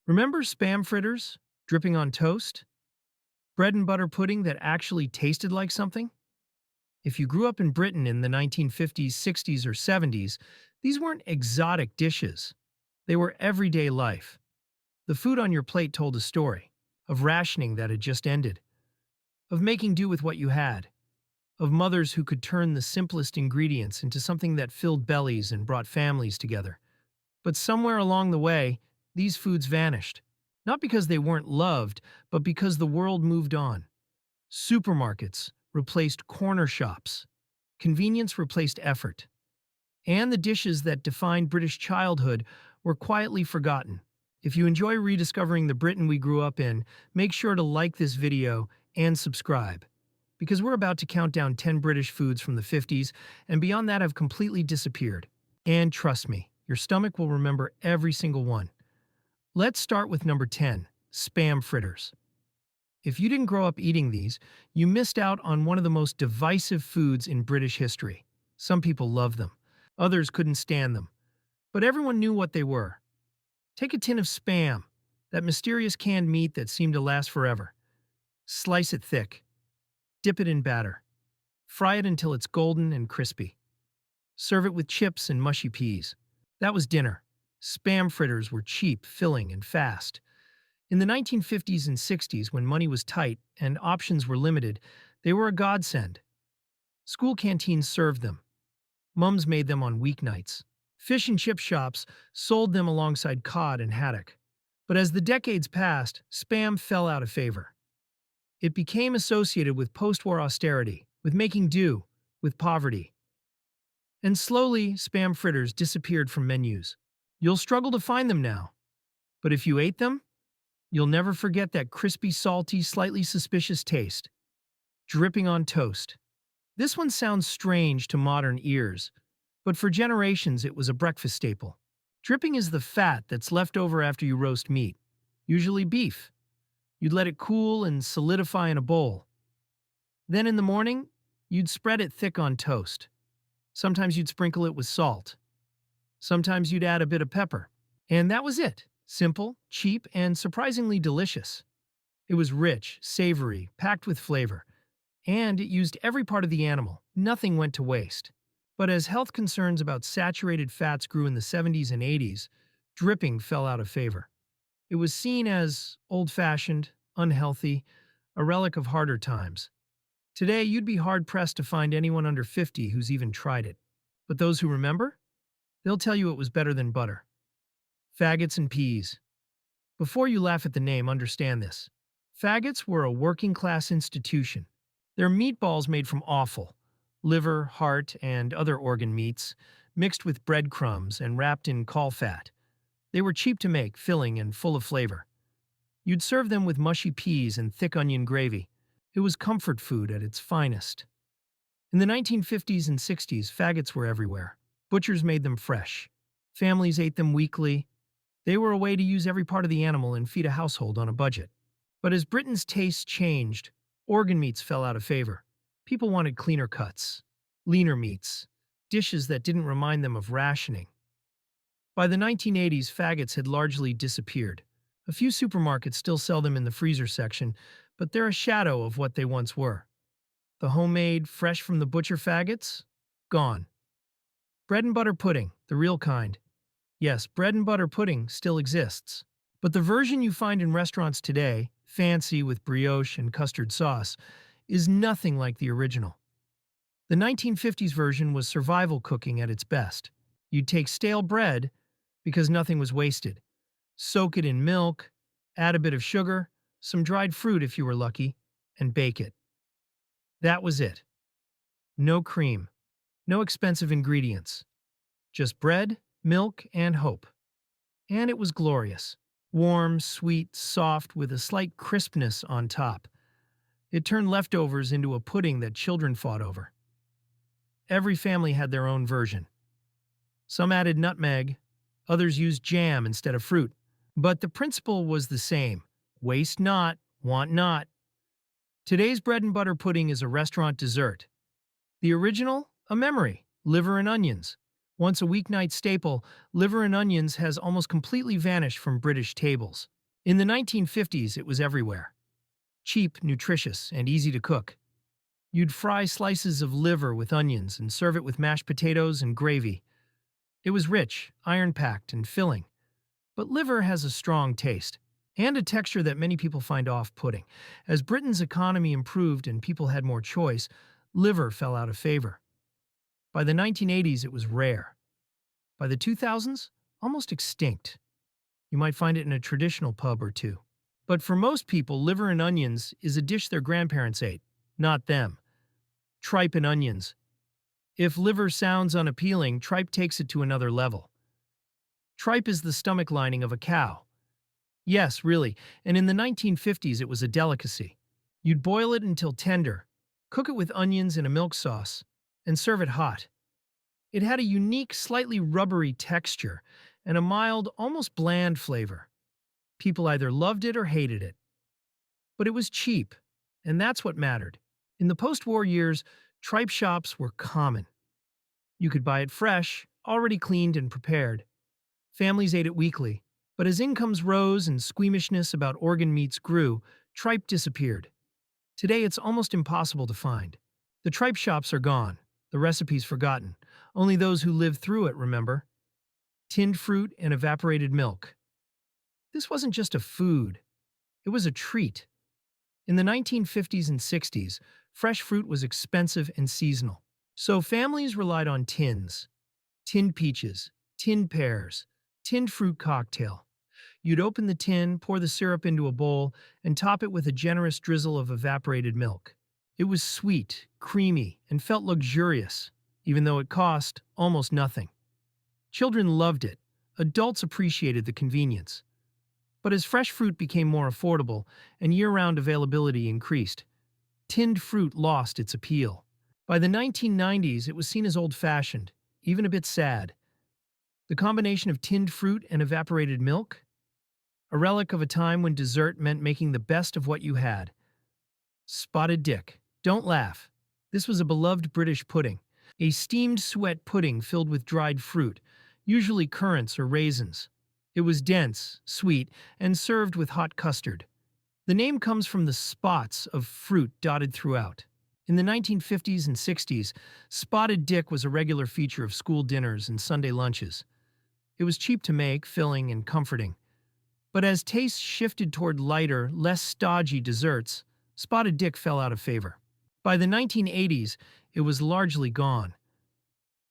Remember spam fritters dripping on toast? Bread and butter pudding that actually tasted like something? If you grew up in Britain in the 1950s, 60s, or 70s, these weren't exotic dishes. They were everyday life. The food on your plate told a story of rationing that had just ended, of making do with what you had, of mothers who could turn the simplest ingredients into something that filled bellies and brought families together. But somewhere along the way, these foods vanished. Not because they weren't loved, but because the world moved on. Supermarkets replaced corner shops. Convenience replaced effort. And the dishes that defined British childhood were quietly forgotten. If you enjoy rediscovering the Britain we grew up in, make sure to like this video and subscribe. Because we're about to count down 10 British foods from the 50s, and beyond that have completely disappeared. And trust me, your stomach will remember every single one. Let's start with number 10, spam fritters. If you didn't grow up eating these, you missed out on one of the most divisive foods in British history. Some people loved them, others couldn't stand them, but everyone knew what they were. Take a tin of spam, that mysterious canned meat that seemed to last forever. Slice it thick. Dip it in batter. Fry it until it's golden and crispy. Serve it with chips and mushy peas. That was dinner. Spam fritters were cheap, filling, and fast. In the 1950s and 60s, when money was tight and options were limited, they were a godsend. School canteens served them. Mums made them on weeknights. Fish and chip shops sold them alongside cod and haddock. But as the decades passed, spam fell out of favor. It became associated with post-war austerity, with making do, with poverty. And slowly, spam fritters disappeared from menus. You'll struggle to find them now. But if you ate them, you'll never forget that crispy, salty, slightly suspicious taste. Dripping on toast. This one sounds strange to modern ears, but for generations it was a breakfast staple. Dripping is the fat that's left over after you roast meat, usually beef. You'd let it cool and solidify in a bowl. Then in the morning, you'd spread it thick on toast. Sometimes you'd sprinkle it with salt. Sometimes you'd add a bit of pepper. And that was it. Simple, cheap, and surprisingly delicious. It was rich, savory, packed with flavor. And it used every part of the animal. Nothing went to waste. But as health concerns about saturated fats grew in the 70s and 80s, dripping fell out of favor. It was seen as old-fashioned, unhealthy, a relic of harder times. Today, you'd be hard-pressed to find anyone under 50 who's even tried it. But those who remember? They'll tell you it was better than butter. Faggots and peas. Before you laugh at the name, understand this. Faggots were a working-class institution. They're meatballs made from offal, liver, heart, and other organ meats, mixed with breadcrumbs and wrapped in caul fat. They were cheap to make, filling, and full of flavor. You'd serve them with mushy peas and thick onion gravy. It was comfort food at its finest. In the 1950s and 60s, faggots were everywhere. Butchers made them fresh. Families ate them weekly. They were a way to use every part of the animal and feed a household on a budget. But as Britain's tastes changed, organ meats fell out of favor. People wanted cleaner cuts, leaner meats, dishes that didn't remind them of rationing. By the 1980s, faggots had largely disappeared. A few supermarkets still sell them in the freezer section, but they're a shadow of what they once were. The homemade, fresh from the butcher faggots? Gone. Bread and butter pudding, the real kind. Yes, bread and butter pudding still exists. But the version you find in restaurants today, fancy with brioche and custard sauce, is nothing like the original. The 1950s version was survival cooking at its best. You'd take stale bread, because nothing was wasted, soak it in milk, add a bit of sugar, some dried fruit if you were lucky, and bake it. That was it. No cream, no expensive ingredients. Just bread, milk, and hope. And it was glorious. Warm, sweet, soft, with a slight crispness on top. It turned leftovers into a pudding that children fought over. Every family had their own version. Some added nutmeg, others used jam instead of fruit. But the principle was the same. Waste not, want not. Today's bread and butter pudding is a restaurant dessert. The original, a memory, liver and onions. Once a weeknight staple, liver and onions has almost completely vanished from British tables. In the 1950s, it was everywhere. Cheap, nutritious, and easy to cook. You'd fry slices of liver with onions and serve it with mashed potatoes and gravy. It was rich, iron-packed, and filling. But liver has a strong taste, and a texture that many people find off-putting. As Britain's economy improved and people had more choice, liver fell out of favor. By the 1980s, it was rare. By the 2000s, almost extinct. You might find it in a traditional pub or two. But for most people, liver and onions is a dish their grandparents ate, not them. Tripe and onions. If liver sounds unappealing, tripe takes it to another level. Tripe is the stomach lining of a cow. Yes, really, and in the 1950s it was a delicacy. You'd boil it until tender, cook it with onions in a milk sauce, and serve it hot. It had a unique, slightly rubbery texture and a mild, almost bland flavor. People either loved it or hated it. But it was cheap, and that's what mattered. In the post-war years, tripe shops were common. You could buy it fresh, already cleaned and prepared. Families ate it weekly, but as incomes rose and squeamishness about organ meats grew, tripe disappeared. Today it's almost impossible to find. The tripe shops are gone, the recipes forgotten. Only those who lived through it remember. Tinned fruit and evaporated milk. This wasn't just a food, it was a treat. In the 1950s and 60s, fresh fruit was expensive and seasonal. So families relied on tins. Tinned peaches, tinned pears, tinned fruit cocktail. You'd open the tin, pour the syrup into a bowl, and top it with a generous drizzle of evaporated milk. It was sweet, creamy, and felt luxurious, even though it cost almost nothing. Children loved it. Adults appreciated the convenience. But as fresh fruit became more affordable and year-round availability increased, tinned fruit lost its appeal. By the 1990s, it was seen as old-fashioned, even a bit sad. The combination of tinned fruit and evaporated milk? A relic of a time when dessert meant making the best of what you had. Spotted Dick. Don't laugh. This was a beloved British pudding, a steamed suet pudding filled with dried fruit, usually currants or raisins. It was dense, sweet, and served with hot custard. The name comes from the spots of fruit dotted throughout. In the 1950s and 60s, Spotted Dick was a regular feature of school dinners and Sunday lunches. It was cheap to make, filling, and comforting. But as tastes shifted toward lighter, less stodgy desserts, Spotted Dick fell out of favor. By the 1980s, it was largely gone.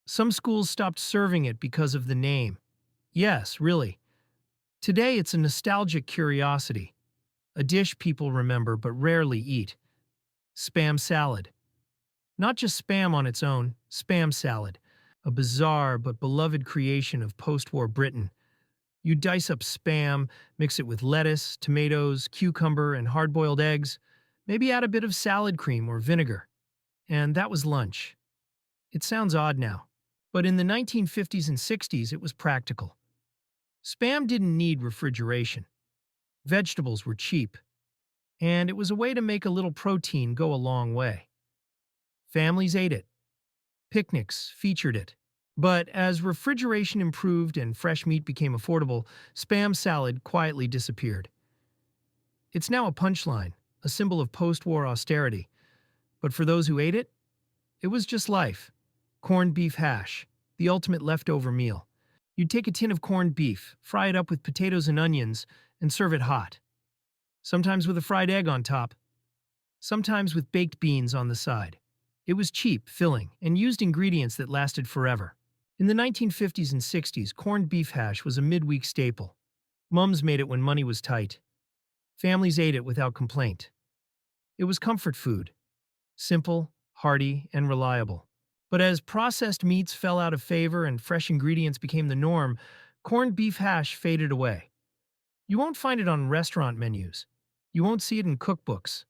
Some schools stopped serving it because of the name. Yes, really. Today, it's a nostalgic curiosity, a dish people remember but rarely eat. Spam salad. Not just Spam on its own, Spam salad, a bizarre but beloved creation of post-war Britain. You dice up Spam, mix it with lettuce, tomatoes, cucumber, and hard-boiled eggs, maybe add a bit of salad cream or vinegar. And that was lunch. It sounds odd now, but in the 1950s and 60s it was practical. Spam didn't need refrigeration. Vegetables were cheap, and it was a way to make a little protein go a long way. Families ate it. Picnics featured it. But as refrigeration improved and fresh meat became affordable, Spam salad quietly disappeared. It's now a punchline, a symbol of post-war austerity. But for those who ate it was just life. Corned beef hash, the ultimate leftover meal. You'd take a tin of corned beef, fry it up with potatoes and onions, and serve it hot. Sometimes with a fried egg on top. Sometimes with baked beans on the side. It was cheap, filling, and used ingredients that lasted forever. In the 1950s and 60s, corned beef hash was a midweek staple. Mums made it when money was tight. Families ate it without complaint. It was comfort food. Simple, hearty, and reliable. But as processed meats fell out of favor and fresh ingredients became the norm, corned beef hash faded away. You won't find it on restaurant menus. You won't see it in cookbooks.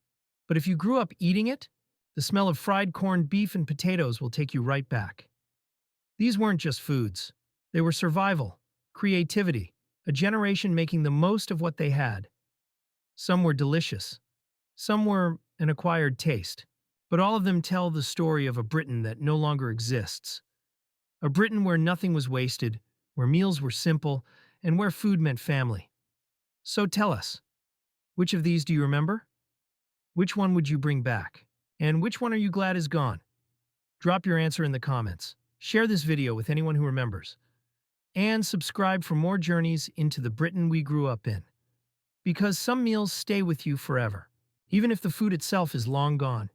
But if you grew up eating it, the smell of fried corned beef and potatoes will take you right back. These weren't just foods. They were survival, creativity, a generation making the most of what they had. Some were delicious. Some were an acquired taste. But all of them tell the story of a Britain that no longer exists. A Britain where nothing was wasted, where meals were simple, and where food meant family. So tell us, Which of these do you remember? Which one would you bring back? And which one are you glad is gone? Drop your answer in the comments. Share this video with anyone who remembers. And subscribe for more journeys into the Britain we grew up in. Because some meals stay with you forever, even if the food itself is long gone.